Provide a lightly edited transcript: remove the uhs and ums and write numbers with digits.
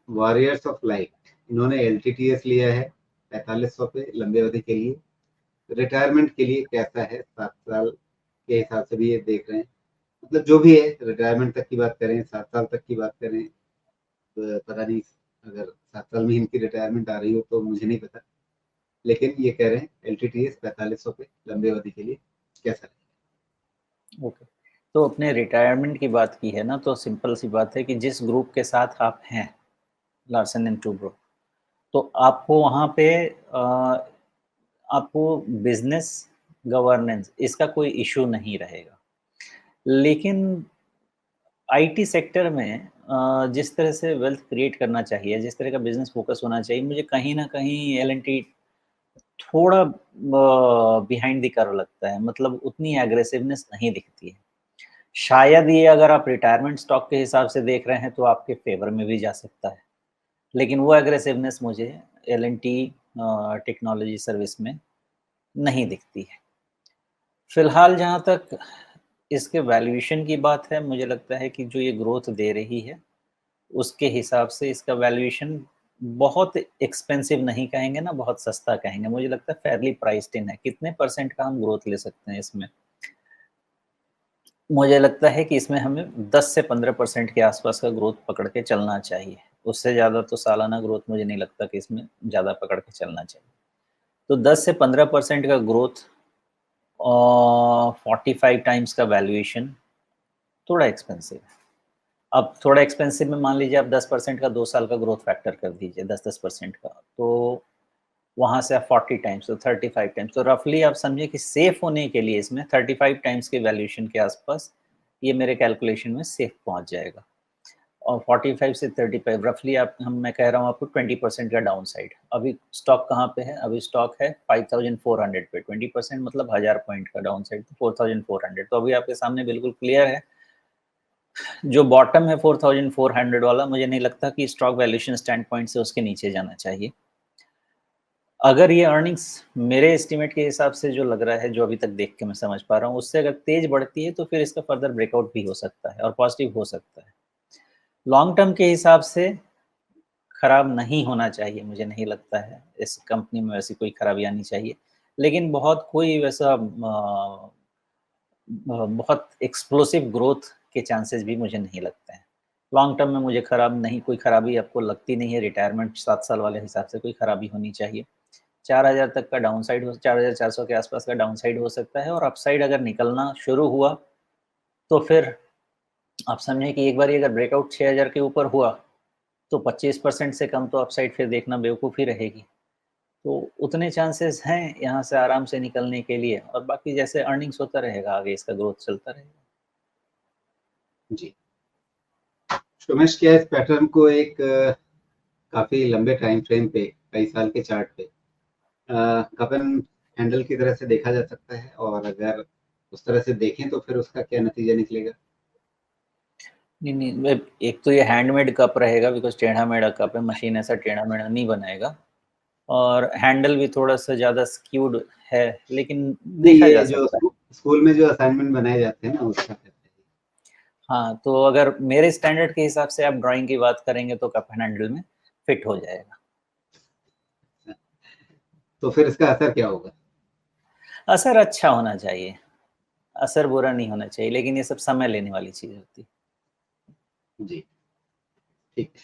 Warriors of light, इन्होंने LTTS लिया है 4500 पे लंबे अवधि के लिए। रिटायरमेंट के लिए कैसा है, 7 साल के हिसाब से भी ये देख रहे हैं, मतलब जो भी है रिटायरमेंट तक की बात करें, 7 साल तक की बात करें, तो पता नहीं, अगर 7 साल में इनकी रिटायरमेंट आ रही हो तो मुझे नहीं पता, लेकिन ये कह रहे हैं एलटीटीएस 4500 पे लंबे अवधि के लिए कैसा है। ओके, तो अपने रिटायरमेंट की बात की है ना, तो सिंपल सी बात है कि जिस ग्रुप के साथ आप हैं, लार्सन एंड टूब्रो, तो आपको वहाँ पे आपको बिजनेस गवर्नेंस इसका कोई इशू नहीं रहेगा। लेकिन आईटी सेक्टर में जिस तरह से वेल्थ क्रिएट करना चाहिए, जिस तरह का बिजनेस फोकस होना चाहिए, मुझे कहीं न कहीं एल&टी थोड़ा बिहाइंड द कर्व लगता है, मतलब उतनी एग्रेसिवनेस नहीं दिखती है। शायद ये अगर आप रिटायरमेंट स्टॉक के हिसाब से देख रहे हैं तो आपके फेवर में भी जा सकता है, लेकिन वो एग्रेसिवनेस मुझे एल&टी टेक्नोलॉजी सर्विस में नहीं दिखती है। फिलहाल जहाँ तक इसके वैल्यूएशन की बात है, मुझे लगता है कि जो ये ग्रोथ दे रही है, उसके हिसाब से इसका वैल्यूएशन बहुत एक्सपेंसिव नहीं कहेंगे ना, बहुत सस्ता कहेंगे। मुझे लगता है फेयरली प्राइस्ड इन है। कितने परसेंट का हम ग्रोथ ले सकते हैं इसमें? मुझे लगता है कि इसमें हमें 10 से 15% के आसपास का ग्रोथ पकड़ के चलना चाहिए। उससे ज़्यादा तो सालाना ग्रोथ मुझे नहीं लगता कि इसमें ज़्यादा पकड़ के चलना चाहिए। तो 10 से 15% का ग्रोथ और 45 टाइम्स का वैल्यूएशन थोड़ा एक्सपेंसिव है। अब थोड़ा एक्सपेंसिव में मान लीजिए आप 10% का 2 साल का ग्रोथ फैक्टर कर दीजिए, 10-10% का, तो वहाँ से आप 40 टाइम्स, तो 35 टाइम्स, तो रफली आप समझिए कि सेफ होने के लिए इसमें 35 टाइम्स के वैल्यूएशन के आसपास ये मेरे कैलकुलेशन में सेफ पहुँच जाएगा। और 45 से 35 रफली आप मैं कह रहा हूँ आपको 20% का डाउन साइड। अभी स्टॉक कहाँ पे है? अभी स्टॉक है 5400 पे, 20% मतलब 1000 पॉइंट का डाउन साइड, तो 4400। तो अभी आपके सामने बिल्कुल क्लियर है, जो बॉटम है 4400 वाला, मुझे नहीं लगता कि स्टॉक वैल्यूएशन स्टैंड पॉइंट से उसके नीचे जाना चाहिए। अगर ये अर्निंग्स मेरे एस्टिमेट के हिसाब से जो लग रहा है, जो अभी तक देख के मैं समझ पा रहा हूँ, उससे अगर तेज बढ़ती है तो फिर इसका फर्दर ब्रेकआउट भी हो सकता है और पॉजिटिव हो सकता है। लॉन्ग टर्म के हिसाब से खराब नहीं होना चाहिए, मुझे नहीं लगता है इस कंपनी में वैसी कोई खराबी आनी चाहिए। लेकिन बहुत कोई वैसा बहुत एक्सप्लोसिव ग्रोथ के चांसेस भी मुझे नहीं लगते हैं। लॉन्ग टर्म में मुझे खराब नहीं, कोई खराबी आपको लगती नहीं है। रिटायरमेंट 7 साल वाले हिसाब से कोई खराबी होनी चाहिए। 4000 तक का डाउनसाइड हो, 4400 के आसपास का डाउनसाइड हो सकता है, और अपसाइड अगर निकलना शुरू हुआ तो फिर आप समझें कि एक बार अगर ब्रेकआउट 6000 के ऊपर हुआ तो 25% से कम तो अपसाइड फिर देखना बेवकूफ़ी रहेगी। तो उतने चांसेस हैं यहाँ से आराम से निकलने के लिए, और बाकी जैसे अर्निंग्स होता रहेगा आगे इसका ग्रोथ चलता रहेगा। जी, सोमेश, क्या इस पैटर्न को एक काफी लंबे टाइम फ्रेम पे, कई साल के चार्ट पे कप एंड हैंडल की तरह से देखा जा सकता है? और अगर उस तरह से देखें तो फिर उसका क्या नतीजा निकलेगा? नहीं, नहीं, एक तो ये हैंडमेड कप रहेगा, बिकॉज़ टेढ़ा-मेढ़ा कप है, मशीन ऐसा टेढ़ा-मेढ़ा नहीं बनाएगा, और हैंडल भी थोड़ा-सा ज़्यादा स्क्यूड है, लेकिन नहीं, देखा ये जा जो सकता है। स्कूल में जो असाइनमेंट बनाए जाते हैं ना, उसका कहते हाँ, तो अगर मेरे स्टैंडर्ड के हिसाब से आप ड्राइंग की बात करेंगे तो कप एंड हैंडल में फिट हो जाएगा। हैं। तो फिर इसका असर क्या होगा? असर अच्छा होना चाहिए, असर बुरा नहीं होना चाहिए, लेकिन ये सब समय लेने वाली चीज़ होती है। जी, ठीक है।